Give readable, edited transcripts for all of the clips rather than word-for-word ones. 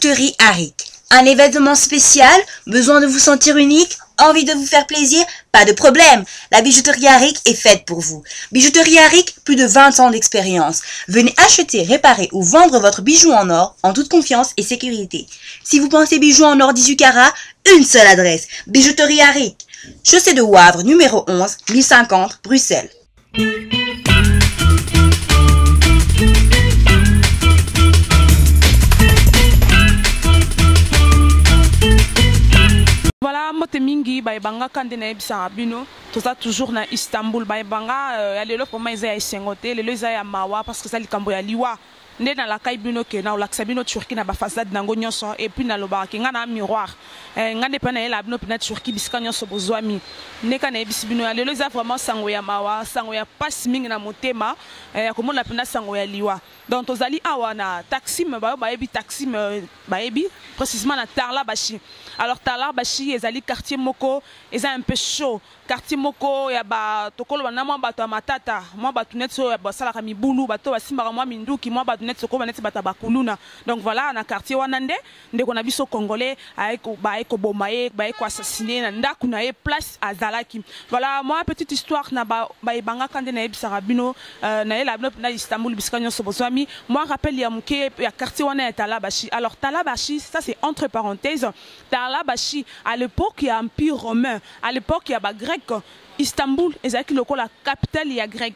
Bijouterie Arik. Un événement spécial? Besoin de vous sentir unique? Envie de vous faire plaisir? Pas de problème, la Bijouterie Arik est faite pour vous. Bijouterie Arik, plus de 20 ans d'expérience. Venez acheter, réparer ou vendre votre bijou en or en toute confiance et sécurité. Si vous pensez bijoux en or 18 carats, une seule adresse, Bijouterie Arik. Chaussée de Wavre, numéro 11, 1050, Bruxelles. Voilà, mote mingi baibanga kande na ebisa bino toza toujours na Istanbul baibanga lelo pour moi za esengote lelo za ya mawa parce que ça likambo ya liwa nde na la kai bino ke na olakisa bino Turquie na ba façade nango nyonso et puis na lobaka nga na miroir ngande pa na yela bino pina Turquie bisika nyonso bozwami neka na ebisi bino lelo za vraiment sango ya mawa sango ya passe mingi na motema komona pina sango ya liwa donc tozali awa na Taksim baebi Taksim baebi précisément na Tarla Bashi. Alors Tarla Bashi ezali quartier moko eza un peu chaud quartier moko ya ba tokolo bana mwa bato ya matata mwa bato netso ya basalaka mibulu bato basimbaka mwa minduki mwa bato netso ko baneti bata bakuluna donc voilà na quartier wana ndeko na biso congolais baeko bomaye baeko assassiner na ndaku na ye place azalaki voilà moi petite histoire na baibanga kande na ebisaka bino na yela bino na Istanbul bisika nyonso bozwami moi rappel ya muke ya quartier wana ya Tarla Bashi. Alors Tarla Bashi ça c'est entre parenthèses Tarla Bashi à l'époque il y a empire romain à l'époque il y a grec Istanbul ezalaki lokola capitale ya grec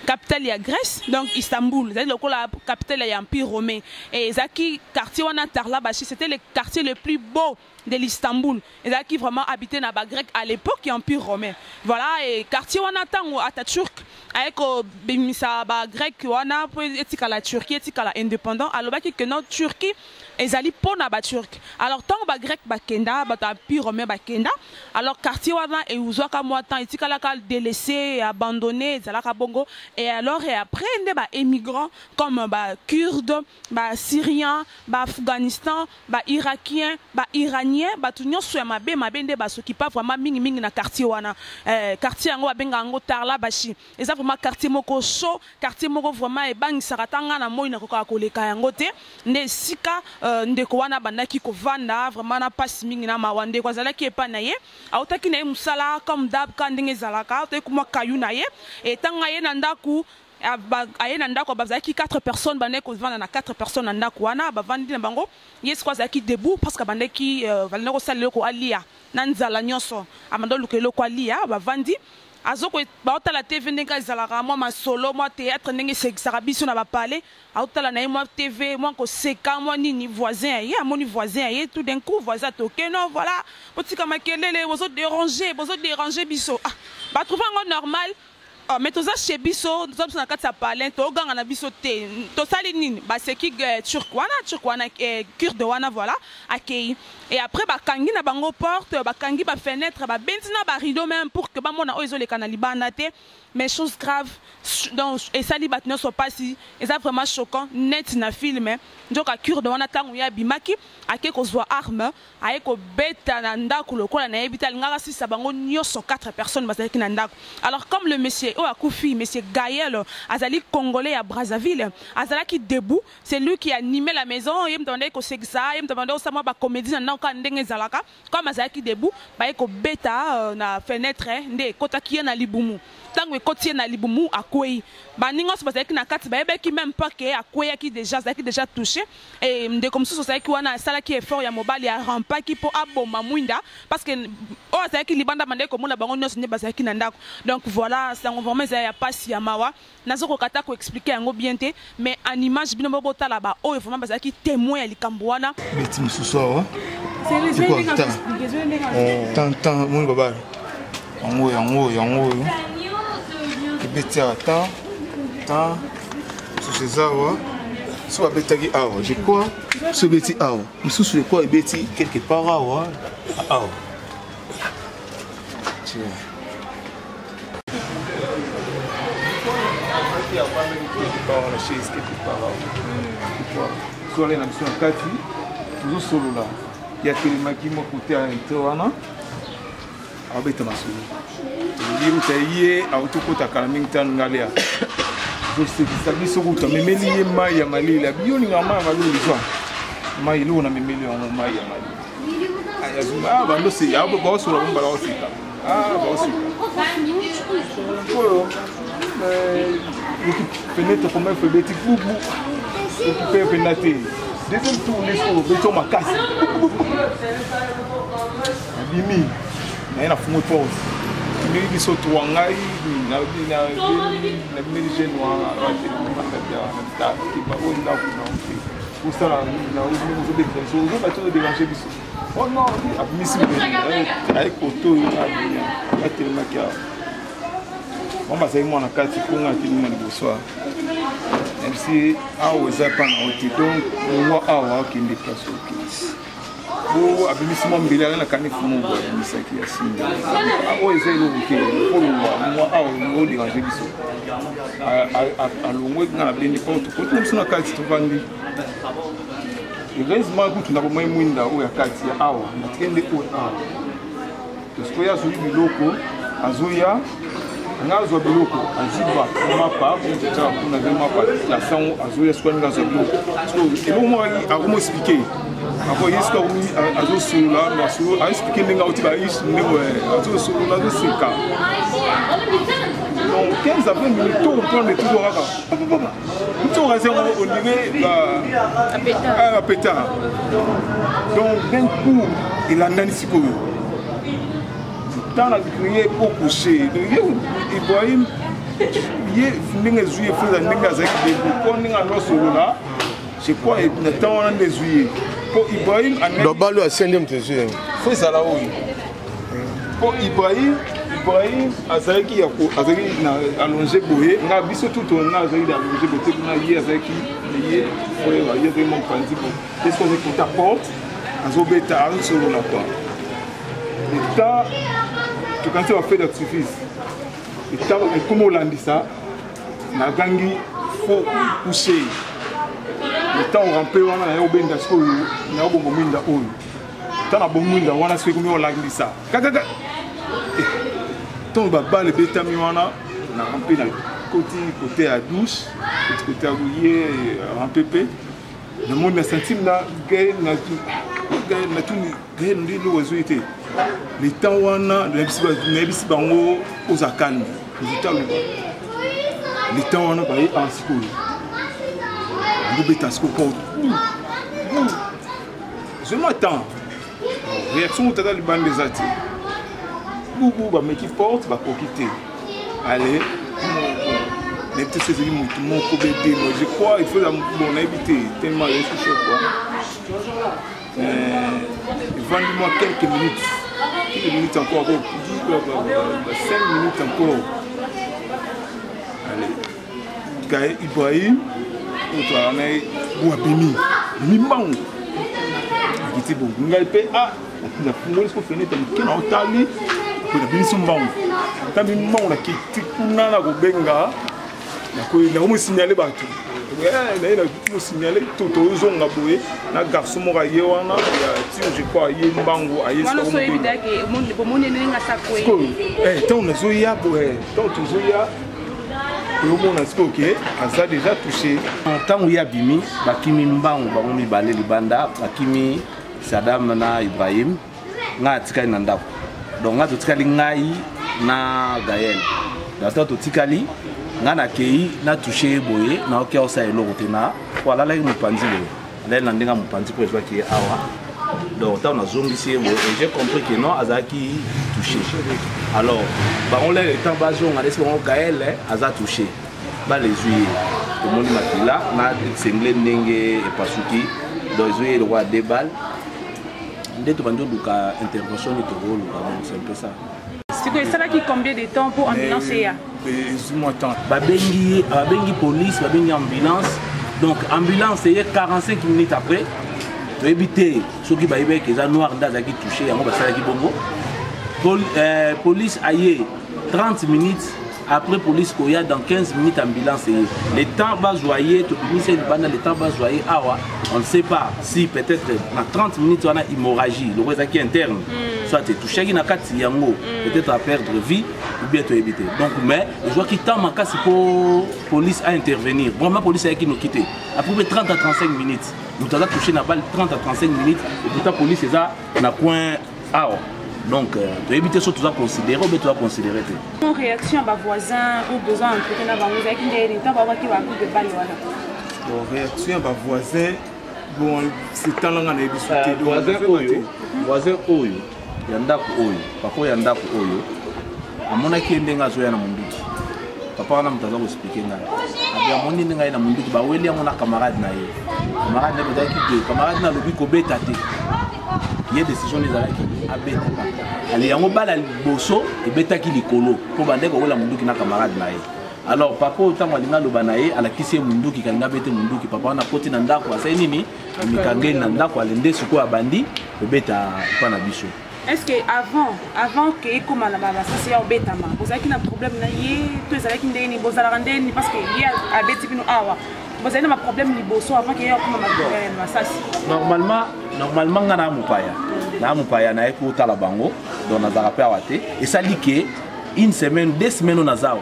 capitale ya Grèce donc Istanbul ezalaki lokola capitale ya empire romain et ezalaki quartier wana Tarla Bashi c'était le quartier le plus beau de l'Istanbul ezalaki vraiment habité na ba grec à l'époque et empire romain voilà et quartier wana tango Atatürk ayeko bimisa ba grec wana po etika la Turquie etika la indépendant alobaki que non Turquie ezali pona ba turc alors tant ba grec ba kenda ba empire romain ba kenda alors quartier wana e uzwaka moi temps etika la délaissé abandonné ezalaka bongo et alors et après nde ba émigrants comme ba kurdes ba syriens ba afghanistan ba irakien ba iranien ba tout nyonso ya mabe nde ba soki pas vraiment mingi na quartier wana quartier yango babenga yango Tarla Bashi eza vraiment quartier moko chaud quartier moko vraiment e bangisaka tanga na moi na koka koleka yango te nde sika ndeko wana bandaki kovanda vraiment na passe mingi na mawande ko zalaki epa na ye autaki na ye musala comme dab ka ndenge zalaka autaki kuma kayu na ye et tanga ye na ndaku aye na ndako bazaki 4 personnes bande ko vanda na 4 personnes na ndako wana bavandi na bango yes ko zaki debout parce que bandaki valena ko salelo ko alia na nzala nyonso amando lukelo ko alia bavandi azoko baotala TV ndenge ezalaka mwa masolo mwa théâtre ndenge sekisaka biso na bapale aotala na ye mwa TV mwa koseka mwa nini voisin ye amoni voisin ye tout d'un coup voisin toke non voilà botika makelele bozo déranger biso batrouve yango normal mais toza chez biso toza biso na kati ya palin toganga na biso te tosali nini baseki turc wana kurde wana voilà akei et après bakangi na bango porte bakangi ba fenêtre babendi na ba rideau même pour que bamona oyo ezoleka na libanda te mais chose grave donc esali bato nyonso pasi eza vraiment choquant net na film nzoka kurde wana ntango ya bimaki ake kozwa arme aye kobeta na ndako lokola na yebi te alingaka sisa bango nyonso 4 personnes bazalaki na ndako alors comme le monsieur oyo akufi monsieur Gaël azali congolais à Brazzaville azalaki debout c'est lui qui animait la maison ye mtandai kosekisa ye mtandai osama ba comédie na ndako ndenge ezalaka comme azalaki debout baye kobeta na fenêtre nde kotaki ye na libumu tango ekotie na libumu akwei baningo so bazalaki na kati bayebeki même pas que akweyaki déjà azalaki déjà touché et ndeko mosusu azalaki wana asalaki effort ya mobali ya rampaki po aboma mwinda parce que o azalaki libanda bande komona bango nyonso nde bazalaki na ndako donc voilà sango vraiment ezala ya pasi ya mawa nazoko kata ko expliquer yango bien te mais en image bino bobotala ba oyo vraiment bazalaki témoin ya likambo wana beti mosusu awa c'est quoi tant mon baba yango beti attends c'est ça so abetaki awa je crois ce beti awa mosusu je crois beti quelque part awa tiens la chaise quelque part so ale na biso na kati tozosolola ya telemaki moko te ante wana abeta masolo yiruta ye autokotaka na mingi tano ngalia tosekisa biso kuta memeli ye mai ya malili abiyoninga mai ya malili zwa mai lo na mimili on mai ya mai ayazuma bando se ya bo so la bomba la osika ba osika fenêtre comme fait petit boubou occupé penaté deuxième tour les so beto makasi bimi na fumo pause ni biso tuangai na mimi jeune wa ta ki ba onda kuna pour ça là na nous déclencher on va te déranger biso oh non abimisi avec auto na tellement kia on va essayer mon akati pour ngati ni bonsoir même si awo za pas na hôtel donc moi awa qui me déplace bo abimisi mo mbili na kanifu mo bo misaki ya singa awo eza ilo ke pour moi awo ngo déranger biso a longo na beni porte ko tout na kati to vandi heureusement que tu n'as pas mwinda o ya kati ya awa nakende ko awa parce que ya zuli biloko azoya ngazo biloko aziba mapa kunja kuna vema mapa la sango azoya siko ngazo biloko so elo mo akomo expliquer ako yeska umi azo sula no azo a expliquer ndinga otiba is ndingo azo sula azo sika donc 15 à 20 minutes tout prendre toujours là tout raison au niveau à pétard donc d'un coup il a nani siko dans la crier pour coucher Ibrahim ye ndinga zuye fuza ndinga zaki de ko ndinga no solo je crois na temps on des zuye pour Ibrahim le ballon à 5e tesuye faut ça là oui pour Ibrahim azaki na allongé boye nga biso tout on a azaki allongé bote na ye azaki ye foi va ye vraiment prendre pour est-ce qu'on est ta porte azobeta azo solo na quoi et ta tu quand tu as fait d'artifice et ta comme on l'a dit ça na gangi faut coucher le temps on rampe wana na yo benda sko na bongo minda oyo ta na bongo minda wana sko comme on l'a dit ça kaka ton baba le betami wana na rampe na côté à douche côté à bouiller en pépé le monde na centime na gay na tuni gay ndi lo ozoité le temps wana na bisi bango aux calme le temps wana ba yi en school on beta school pour je m'attends réaction tata le bande des ati boubou ba meki porte ba kokité allez les petits c'est mon cobédé moi je crois il faut la bon éviter tellement les chaud quoi vends-moi quelques minutes encore 5 minutes encore allez Gaël Ibrahim autre année ou abimi mimang qui bon ngalpe ah la fumée ce qu'on fait n'est pas otali pour la binition mbang tambi mbang la kiti kuna na gobenga na ko na mo signaler bato na mo signaler toto zonga boye na garçon mo raye wana ya ti je crois ye mbango aye wana so evida ke mo ne nga sakwe tant na zo ya boye tant zo ya le monde est OK a déjà touché tant où ya bimi bakimi mbango ba mo mibale libanda bakimi Sadam na Ibrahim nga tikali na ndako donc nga tikali ngai na Gaël dato tikali nga na kei na toucher boye na okia osa eloko tena voilà la mupanzi le la ndinga mupanzi pour jouer qui awa donc tant na zongisi boye j'ai compris que non azaki touché alors ba on les temps bazo nga laisse on Gaël aza touché ba les yeux tout le monde makila na sengle ndenge et pasuki donc yeux le roi des balles ndето bando duka intervention ni toro c'est un peu ça. C'est ça qui combien de temps pour ambulance ya? Dis-moi temps. Babengi police, babengi ambulance. Donc ambulance c'est 45 minutes après. Tu éviter ceux qui baïbe que ça noir d'aza qui touché yango basala ki bongo. Police aye 30 minutes après police il y a dans 15 minutes ambulance le temps va joyer tout le temps va joyer on ne sait pas si peut-être dans 30 minutes on a hémorragie le reste qui interne soit tu touches qui n'a qu'à peut-être à perdre vie ou bien tu éviter donc mais je vois qu'il t'a manqué pour police à intervenir vraiment police a qui nous quitter après 30 à 35 minutes nous avons touché la balle 30 à 35 minutes et pourtant police est là na point donc tu éviter ça tu dois considérer ou bien tu dois considérer en réaction à voisin ou besoin d'entretenir la voisin qui n'est pas avoir qui va coup de balle bon réaction à voisin bon c'est tant là on a discuté voisin oyo yanda ko oyo papa yanda ko oyo amona kiende ngazo ya na munduki papa na mtaza ko expliquer ngai abi amoni ngai na munduki ba weli amona camarade na ye camarade na beta ki camarade na lobi ko beta te ye décision les alaki abeta ali yango bala liboso e beta ki likolo po bande ko wela munduki na camarade na ye alors papa otango alinga loba na ye alakisi munduki kalinga bete munduki papa na poti na ndako asai nini mikangeli na ndako alende suko abandi beta pa na biso. Est-ce que avant que comme la baba ça c'est obétama vous avez un problème na yé tous les avec ndeni vous allez rendre parce que il y a abeti bino awa vous avez un problème liboso avant que y a comme ma ça normalement ngana mupaya na eko tala bango donc na zara pa wate et ça dit que une semaine 2 semaines on azawa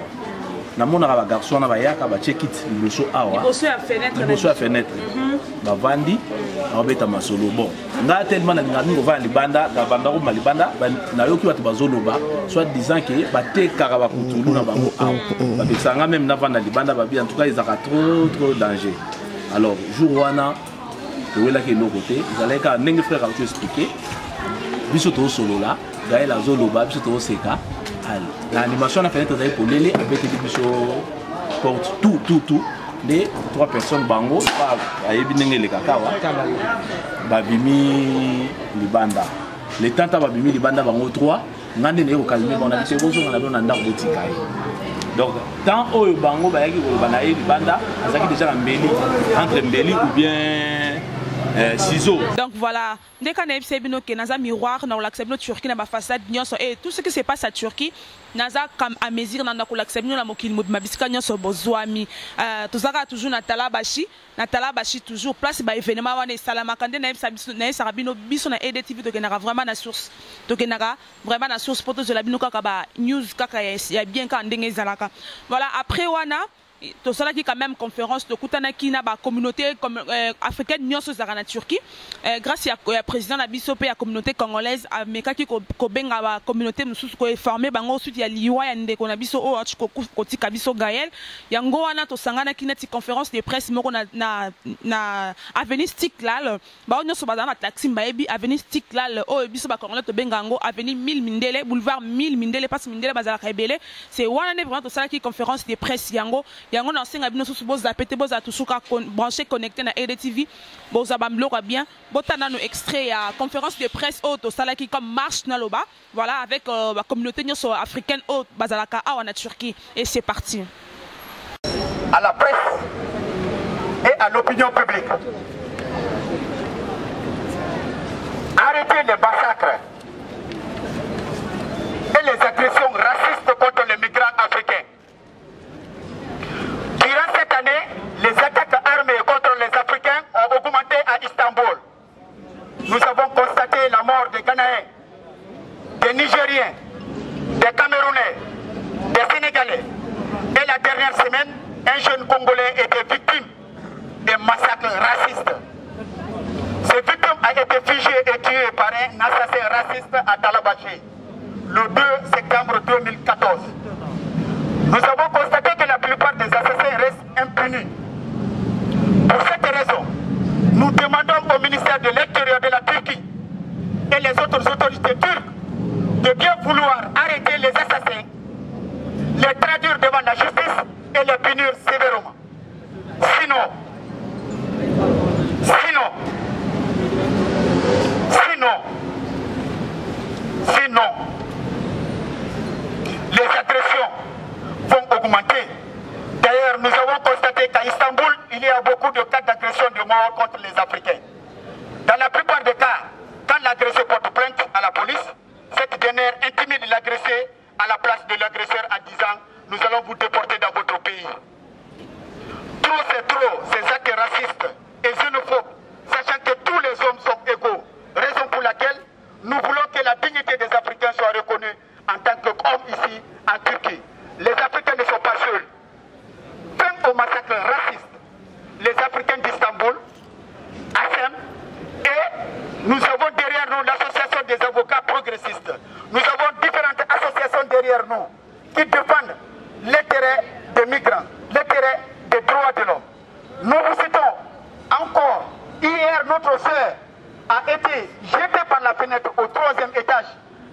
na mona ba garçon na ba yaka ba check it liboso awa liboso à fenêtre ba vandi abeta masolo bon nga tellement na ngani va libanda ga banda ko malibanda na yoki watu bazoloba soit disant que ba te karaba kutulu na bango ba bisanga même na vanda libanda ba bien en tout cas ils a trop danger alors jour wana to wela ke no côté ils allaient ka ndenge frère a tout expliquer biso to solo là gaël azoloba biso to seka l'animation na fenêtre za polele avec biso porte tout les 3 personnes bango ayebi ndenge le kakawa babimi libanda les tanta babimi libanda bango 3 ngande ne ko calmer bon habité bozo na dona ndako botikai donc tant oyo bango bayaki ko bana ye libanda azaki déjà na mbeli entre mbeli ou bien ciseaux. Donc voilà, dès qu'on a eu que naza miroir dans l'acception Turquie na ba façade et tout ce qui se passe à Turquie naza comme à mesure dans l'acception la mokili mabisika nyonso bozwami tout ça toujours na talabashi toujours place ba événement wana salama kande na sarabino biso na EDTV to kenara vraiment na source pour tous la bino kaka ba news kaka ya bien ka ndenge zalaka voilà après wana tout ça qui quand même conférence de Koutanaki na ba communauté comme africaine nyonso zara na Turquie grâce à président na biso pe ya communauté congolaise ameka ki ko benga ba communauté mususu ko former bango suite ya liwa ya ndeko na biso o atiko kotika biso Gaël yango wana to sangana ki neti conférence de presse moko na avenue Stiklal ba nyonso bazana taxi mbaebi avenue Stiklal o biso ba congolais to benga ngo avenue 1000 Mindele boulevard 1000 Mindele passe Mindele bazala kaibele c'est wana ne vraiment to sala ki conférence de presse yango yango na senga bino susu boza pété boza tusuka branché connecté na EDTV boza bambloko bien botana no extrait ya conférence de presse auto salaki comme marche na loba voilà avec la communauté nyonso africaine auto bazalaka awa na Turquie et c'est parti à la presse et à l'opinion publique arrêtez les massacres et les agressions racistes contre les migrants africains. Durant cette année, les attaques armées contre les Africains ont augmenté à Istanbul. Nous avons constaté la mort des Ghanéens, des Nigériens, des Camerounais, des Sénégalais. Et la dernière semaine, un jeune Congolais était victime des massacres racistes. Ce victime a été figé et tué par un assassin raciste à Talabaché le 2 septembre 2014. Nous avons constaté que la plupart des assassins restent impunis. Pour cette raison, nous demandons au ministère de l'Intérieur de la Turquie et les autres autorités turques de bien vouloir arrêter les assassins, les traduire devant la justice et les punir sévèrement. Sinon, les agressions vont augmenter. D'ailleurs, nous avons constaté qu'à Istanbul, il y a beaucoup de cas d'agression de mort contre les Africains. Dans la plupart des cas, quand l'agresseur porte plainte à la police, cette dernière intimide l'agressé à la place de l'agresseur en disant « Nous allons nous voulons que la dignité des Africains soit reconnue en tant qu'hommes ici en Turquie. Les Africains ne sont pas seuls. Fin au massacre raciste, les Africains d'Istanbul, ASEM, et nous avons derrière nous l'association des avocats progressistes. Nous avons différentes associations derrière nous qui défendent l'intérêt des migrants, l'intérêt des droits de l'homme. Nous vous citons encore, hier notre soeur a été jetée par la fenêtre au 3e étage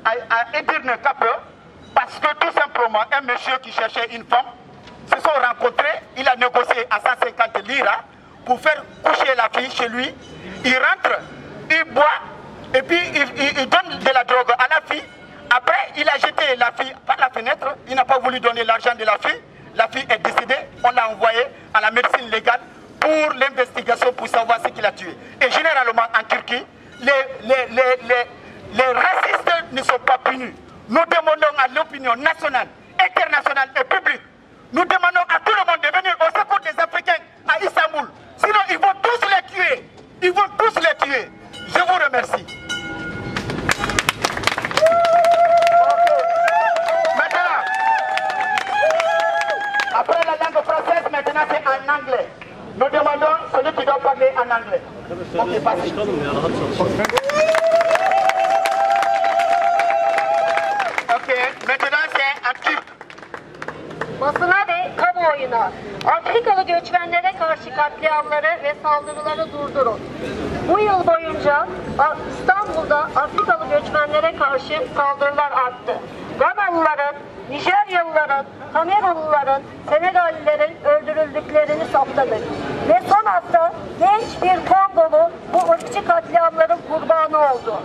à Edirne Kapı parce que tout simplement un monsieur qui cherchait une femme se sont rencontrés, il a négocié à 150 lira pour faire coucher la fille chez lui. Il rentre, il boit et puis il donne de la drogue à la fille. Après, il a jeté la fille par la fenêtre, il n'a pas voulu donner l'argent de la fille est décédée, on l'a envoyée à la médecine légale pour l'investigation pour savoir ce qu'il a tué. Et généralement en Turquie, les racistes ne sont pas punis. Nous demandons à l'opinion nationale, internationale et publique, nous demandons à tout le monde de venir au secours des Africains à Istanbul. Sinon, ils vont tous les tuer. Ils vont tous les tuer. Je vous remercie. Maintenant, après la langue française, maintenant c'est en anglais. Nous demandons celui qui doit parler en anglais. Ok, passez. Ok, maintenant c'est en turc. Basına ve kamuoyuna Afrikalı göçmenlere karşı katliamları ve saldırıları durdurun. Bu yıl boyunca İstanbul'da Afrikalı göçmenlere karşı saldırılar arttı. Ganalıların, Nijeryalıların, Kamerunluların, Senegallilerin öldürüldüklerini saptadık. Ve son hafta genç bir Kongolu bu ırkçı katliamların kurbanı oldu.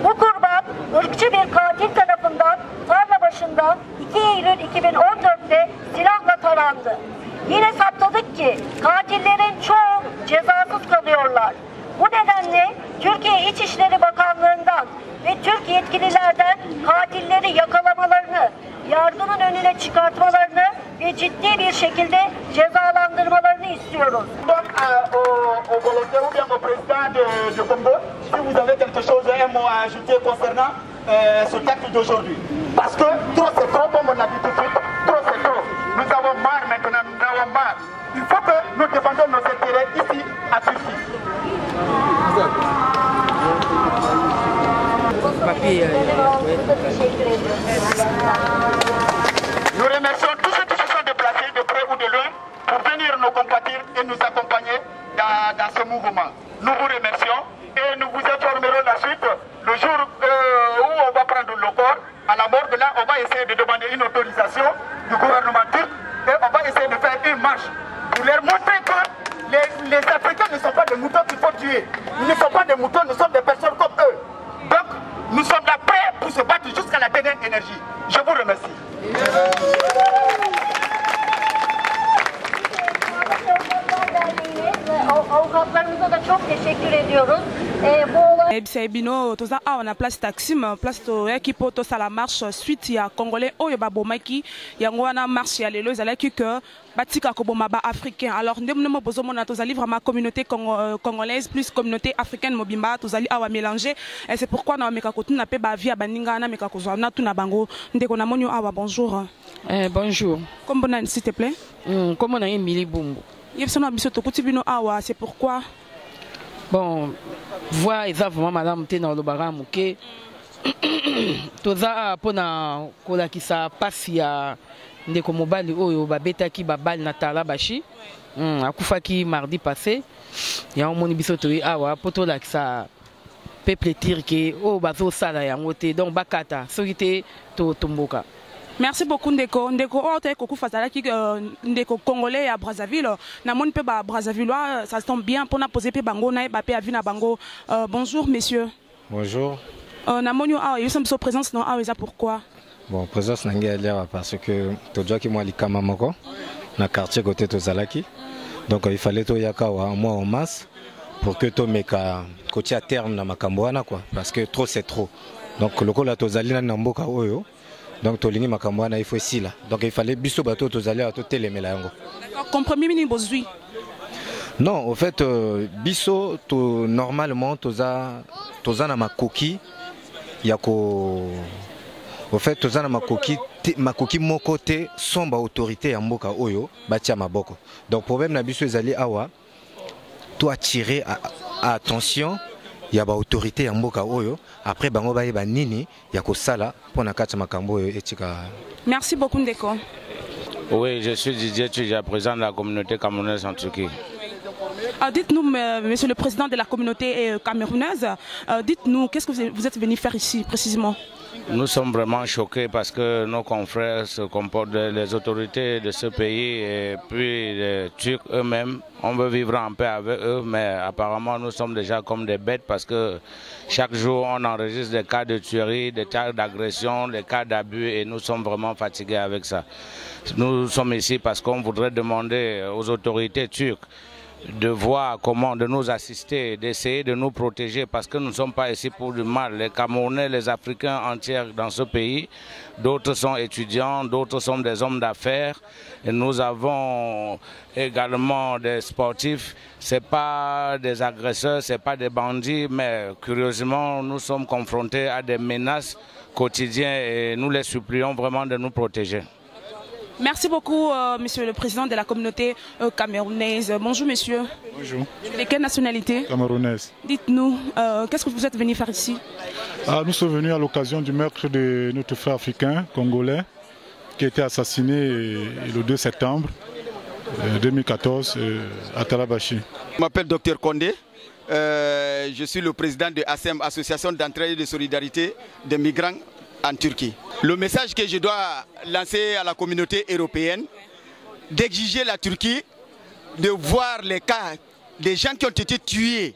Bu kurban ırkçı bir katil tarafından tarla başında 2 Eylül 2014'te silahla tarandı. Yine saptadık ki katillerin çoğu cezasız kalıyorlar. Bu nedenle Türkiye İçişleri Bakanlığı'ndan ve Türk yetkililerden katilleri yakalamalarını, yargının önüne çıkartmalarını ve ciddi bir şekilde cezalandırmalarını istiyoruz. Au volontaire ou bien au président de Congo, si vous avez quelque chose, un mot à ajouter concernant ce texte d'aujourd'hui. Parce que trop c'est trop, comme on a dit tout de suite, trop c'est trop. Nous avons marre maintenant, nous avons marre. Il faut que nous défendons nos intérêts ici à Turquie. Nous remercions tous ceux qui se sont déplacés de près ou de loin pour venir nous compatir et nous accompagner dans ce mouvement. Nous vous remercions et nous vous informerons la suite le jour où on va prendre le corps. À la morgue là, on va essayer de demander une autorisation du gouvernement turc et on va essayer de faire une marche pour leur montrer que les Africains ne sont pas des moutons qu'il faut tuer. Ils ne sont pas des moutons, nous sommes des personnes comme eux. Donc, nous sommes là prêts pour se battre jusqu'à la dernière énergie. Je vous remercie. Avukatlarımıza da çok teşekkür ediyoruz. Bu olay Bino toza a on a place Taksim place to equipo to sala marche suite ya congolais oyo babomaki yango wana marche ya lelo ezalaki que batika ko boma ba africain. Alors ndemno mo bozo mona tozali vraiment communauté congolaise plus communauté africaine mobimba tozali awa mélanger et c'est pourquoi na meka kotuna pe ba via baninga na meka kozwa na tuna bango ndeko na monyo awa bonjour. Bonjour. Comment on s'il te plaît? Comment on a Emily Bumbo? Awa, c'est pourquoi? Bon, voilà exactement madame Tena Lobara Mouké. Toza pona kola ki sa pasi ya ndeko mobali oyo babeta ki babal na tala bashi. Akufaki mardi passé. Ya omoni biso to awa poto la ki sa peuple tirke o bazo sala ya ngote donc bakata soki to tomboka. Merci beaucoup Ndeko. Ndeko ote koku fazala ki Ndeko congolais à Brazzaville. Na mon pe ba Brazzaville ça tombe bien pour na poser pe bango na ba pe avina bango. Bonjour messieurs. Bonjour. Na monyo a yo sommes présence non a ça pourquoi? Bon présence nangi là parce que tojo ki moi likama moko na quartier côté tozalaki. Donc il fallait to yaka wa moi en masse pour que to meka côté à terme na makambo wana quoi parce que trop c'est trop. Donc lokola tozali na mboka oyo. Donc tolingi makambo na il faut ici là. Donc il fallait biso bato tozali à to telemela yango. D'accord, compromis mini bozui. Non, au fait biso to normalement toza na makoki yako au fait tozana makoki moko te somba autorité ya mboka oyo batia maboko. Donc problème na biso ezali awa to attirer attention ya ba autorité ya mboka oyo après bango bayeba nini ya kosala pona kati makambo oyo etika. Merci beaucoup Ndeko. Oui, je suis Didier Tchidja, président de la communauté camerounaise en Turquie. Dites-nous, monsieur le président de la communauté camerounaise, dites-nous, qu'est-ce que vous êtes venu faire ici précisément? Nous sommes vraiment choqués parce que nos confrères se comportent, les autorités de ce pays et puis les Turcs eux-mêmes, on veut vivre en paix avec eux, mais apparemment nous sommes déjà comme des bêtes parce que chaque jour on enregistre des cas de tuerie, des cas d'agression, des cas d'abus et nous sommes vraiment fatigués avec ça. Nous sommes ici parce qu'on voudrait demander aux autorités turques de voir comment de nous assister, d'essayer de nous protéger parce que nous ne sommes pas ici pour du mal. Les Camerounais, les Africains entiers dans ce pays, d'autres sont étudiants, d'autres sont des hommes d'affaires. Et nous avons également des sportifs. Ce n'est pas des agresseurs, ce n'est pas des bandits, mais curieusement, nous sommes confrontés à des menaces quotidiennes et nous les supplions vraiment de nous protéger. Merci beaucoup, monsieur le président de la communauté camerounaise. Bonjour, monsieur. Bonjour. De quelle nationalité? Camerounaise. Dites-nous, qu'est-ce que vous êtes venu faire ici? Nous sommes venus à l'occasion du meurtre de notre frère africain, congolais, qui a été assassiné le 2 septembre 2014 à Talabashi. Je m'appelle Dr Condé. Je suis le président de ASEM, Association d'entraide et de solidarité des migrants en Turquie. Le message que je dois lancer à la communauté européenne, d'exiger la Turquie de voir les cas des gens qui ont été tués,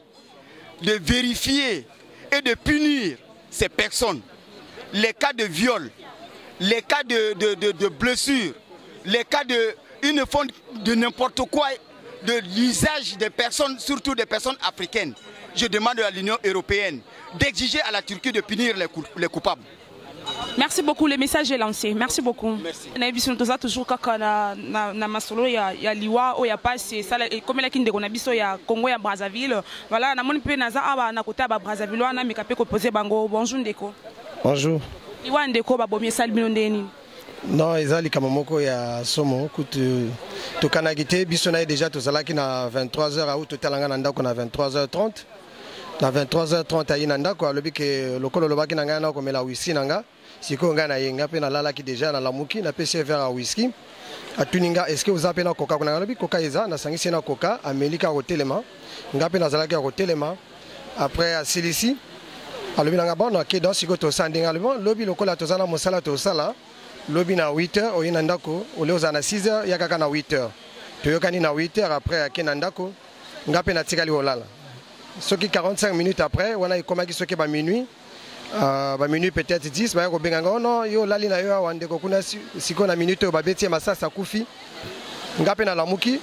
de vérifier et de punir ces personnes. Les cas de viol, les cas de blessures, les cas de n'importe quoi, de l'usage des personnes, surtout des personnes africaines. Je demande à l'Union européenne d'exiger à la Turquie de punir les coupables. Merci beaucoup, le message est lancé. Merci beaucoup. Merci. Toujours na masolo ya liwa o ya passe sala comme la kinde konabiso ya Congo ya Brazzaville. Voilà, na moni pe naza aba na kota ba Brazzaville wana mekape ko poser bango. Bonjour Ndeko. Bonjour. Liwa Ndeko ba bomie salbino ndeni. Non, ezali kamamoko ya somo kutu to kanagite biso na déjà to zalaki na 23h au total nga na ndako na 23h30. Na 23h30 ayina ndako alobi ke lokolo lobaki na nga na ko mela whisky nanga. Siko nga na yenga pe na lala ki déjà na lamuki na pesi verre à whisky. Atuninga est-ce que vous appelez na coca kuna alobi coca eza na sangisi na coca amelika ko telema. Nga pe na zalaki ko telema. Après à Silisi alobi nanga bon na ke dans siko to sandinga lobi lokola to zana mosala to sala. Lobi na 8h oyina ndako ole ozana 6h yakaka na 8h. Toyokani na 8h après akena ndako nga pe na tikali olala. Ce qui 45 minutes après, on a commencé ce qui est minuit, minuit peut-être 10, mais on non, yo lali na yo wande ko kuna siko na minute ba beti masasa kufi. Ngape na lamuki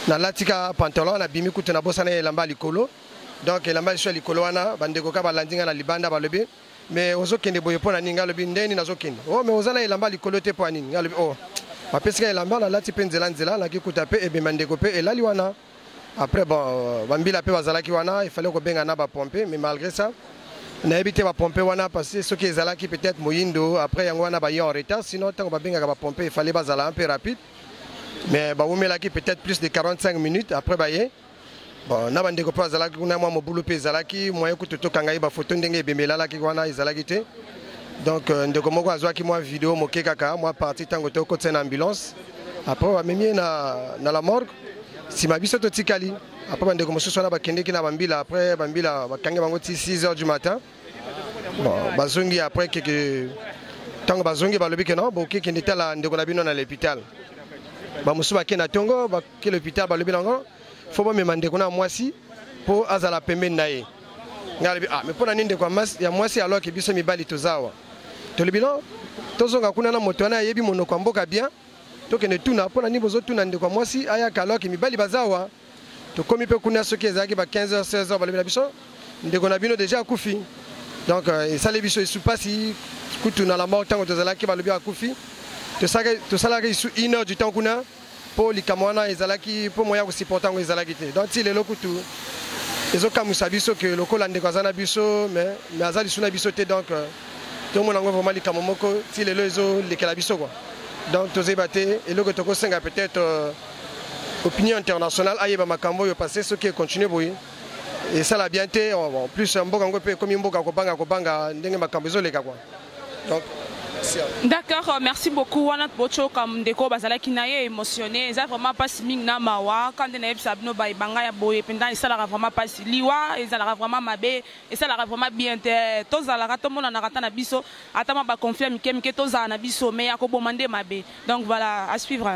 na latika pantalon na bimi kutu na bosa na elamba likolo. Donc elamba sur likolo wana bande ko ka balandinga na libanda ba lobi. Mais ozo kende boye pona ninga lobi ndeni nazo kende. Oh mais ozana elamba likolo te po nini. Ngalobi oh. Ba pesika elamba na lati penzela nzela na kikuta pe ebe mande ko pe elali wana. Après, bon, Bambila pe bazalaki wana, il fallait qu'on benga na ba pomper, mais malgré ça, on a évité ba pomper wana parce que ceux qui zalaki peut-être moyindo, après yango wana ba y en retard, sinon tant qu'on ba benga ba pomper, il fallait bazala un peu rapide. Mais ba oumelaki peut-être plus de 45 minutes après ba yé. Bon, na bande ko pa zalaki kuna moi mo boulot pe zalaki, moyen ko toto kanga ba photo ndenge bemela la ki wana izalaki te. Donc ndeko moko azwaki moi vidéo mo kekaka, moi parti tango to ko tsena ambulance. Après ba memie na la morgue. Si ma biso to tikali après bande ko mosusu na bakende ki na bambila après bambila bakange bango 6h du matin. Bon bazongi après que tango bazongi balobi ke non boki ki ndetala ndeko na bino na l'hôpital. Ba mosusu bakena tongo ba ke l'hôpital balobi nango faut ba me mande ko na mwasi po azala pembeni na ye. Ngalobi mais pona ninde kwa mas ya mwasi alors que biso mibali tozawa. To libino tozonga kuna na moto na yebi monoko mboka bien. Tokende tuna pona ni bozo tuna ndeko mwasi aya kaloki mibali bazawa to komi pe kuna soki ezaki ba 15h 16h balobela biso ndeko na bino déjà akufi donc ça les biso isu pasi kutuna la mort tango tozalaki balobi akufi to salaka isu 1h du temps kuna po likamwana ezalaki po moya ko supporter ngo ezalaki te donc ti lelo kutu ezokamwisa biso ke lokola ndeko aza na biso mais aza lisu na biso te donc tomona yango vraiment likambo moko ti lelo ezolekela biso quoi donc tozeba te eloko tokosenga peut-être opinion internationale ayeba makambo oyo parce soki econtinue boye esala bien te en plus mboka yango mpe ekomi mboka kobanga ndenge makambo ezoleka quoi donc d'accord, merci beaucoup. Wana bocho comme ndeko bazala kinaye émotionné, ça vraiment pas siming na mawa quand on est sabno ba ibanga ya boye pendant ça la vraiment pas liwa et ça la vraiment mabe et ça la vraiment bien te tozala ka tomona na kata na biso atama ba confier mike tozala na biso mais ya ko bomande mabe. Donc voilà, à suivre.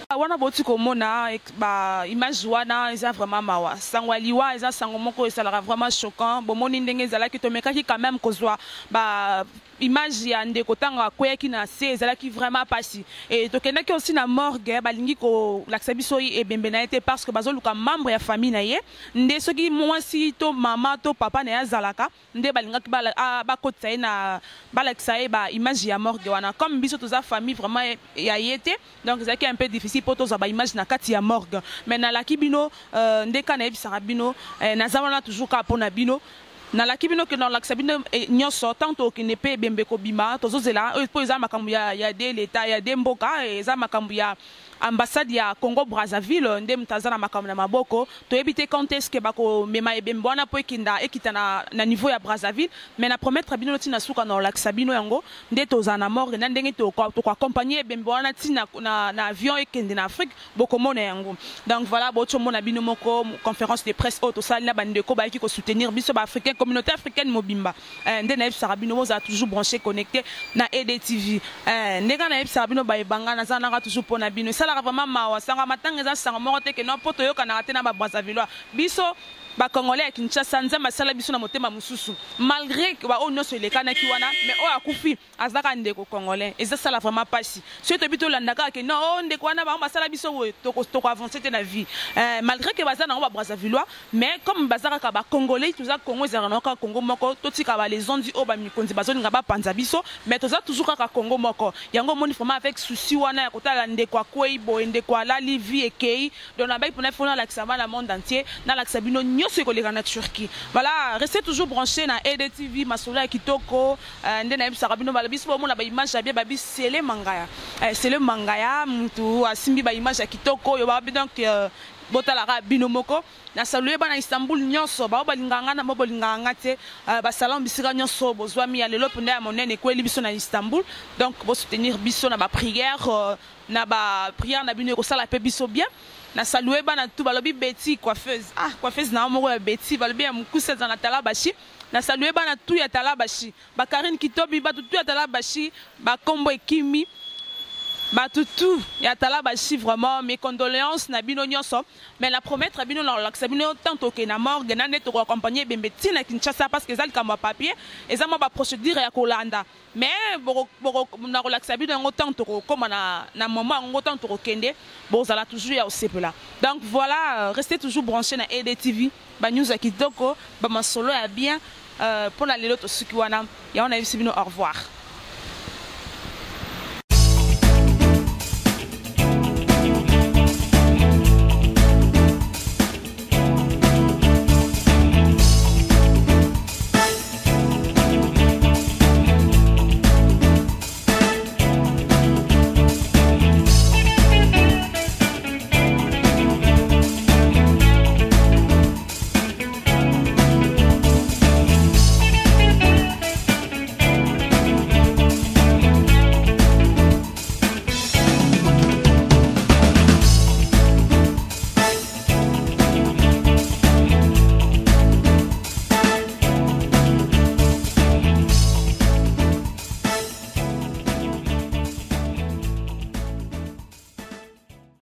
Wana boti komona ba image wana eza vraiment mawa sangwa liwa eza sango moko esalaka vraiment choquant bomoni ndenge ezalaki tomekaki quand même kozwa ba image ya ndeko tanga akweyaki na se ezalaki vraiment pasi et tokendaki aussi na morgue balingi kolakisa biso ebembe na ye te parce que bazoluka membre ya famille na ye nde soki mwasi to mama to papa na ye azalaka nde balingaki bakotisa ye na balakisa ye ba image ya morgue wana comme biso toza famille vraiment ya ye te donc ezalaki un peu difficile po tozwa ba image na kati ya morgue mais nalaki bino nde ka nayebisaka bino naza wana toujours ka mpona bino nalaki bino ke nalakisa bino nyonso tanto okende mpe ebembe kobima tozozela oyo mpo eza makambo ya de leta ya de mboka eza makambo ya ambassade ya Congo Brazzaville nde mutaza na makambo na maboko toyebi te quand est-ce que bako mema ebembe wana po ekita na niveau ya Brazzaville mais na promettre bino tina suka na olakisa bino yango nde toza na morgue na ndenge to accompagner ebembe wana tina na avion ekende na Afrique bokomona yango donc voilà bocho mona bino moko conférence de presse auto sali na bandeko ba ko soutenir biso ba africain communauté africaine mobimba nde na ebisa bino moza toujours branché connecté na EDTV ndeka na ebisa bino ba ebanga na zana toujours pona bino vraiment mawa sanga matanga eza sanga moko te ke no poto yoka na te na ba Brazzaville biso ba Congolais ya Kinshasa nzamba sala biso na motema mususu malgré ba o nyonso elekana ki wana mais o akufi azaka ndeko Congolais eza sala vraiment pasi so to bito landaka ke no ndeko wana ba sala biso toko avancer te na vie malgré que baza na ba Brazzaville mais comme bazaka ka ba Congolais tuza Congo ezaka na ka Congo moko totika ba les ondi o ba mikonzi bazolinga ba panza biso mais toza toujours ka Congo moko yango moni vraiment avec souci wana ya kotala ndeko akwei bo ndeko alali vie ekei donc na ba ipona fona la kisama na monde entier na la kisabino nyonso ekoleka na Turquie voilà restez toujours branchés na EDTV masolo ya kitoko nde na ebisaka bino bala biso bomona ba image ya bien ba bisele mangaya c'est le mangaya mutu asimbi ba image ya kitoko yo ba donc botalaka bino moko na saluer bana Istanbul nyonso ba balinganga na mobolinganga te ba salon bisika nyonso bozwa mi ya lelo punda ya monene kweli biso na Istanbul donc bo soutenir biso na ba prière na bino ko sala pe biso bien na saluer bana tout balobi Betty coiffeuse na moko ya Betty balobi ya mukuse za na Talabashi na saluer bana tout ya Talabashi ba Karine Kitobi ba tout ya Talabashi ba Kombo Ekimi Batutu ya Talabashi vraiment mes condoléances na bino nyonso mais la promettre bino na laksa bino tanto ke na morgue na neto accompagner bembeti na Kinshasa parce que ezali kama papier ezama ba procédure ya kolanda mais na laksa bino ngo tanto ko comme na moment ngo tanto ko kende bozala toujours ya osepela donc voilà restez toujours branchés na EDTV ba news ya kitoko ba masolo ya bien pour la lelo to suki wana ya on a vu bino au revoir.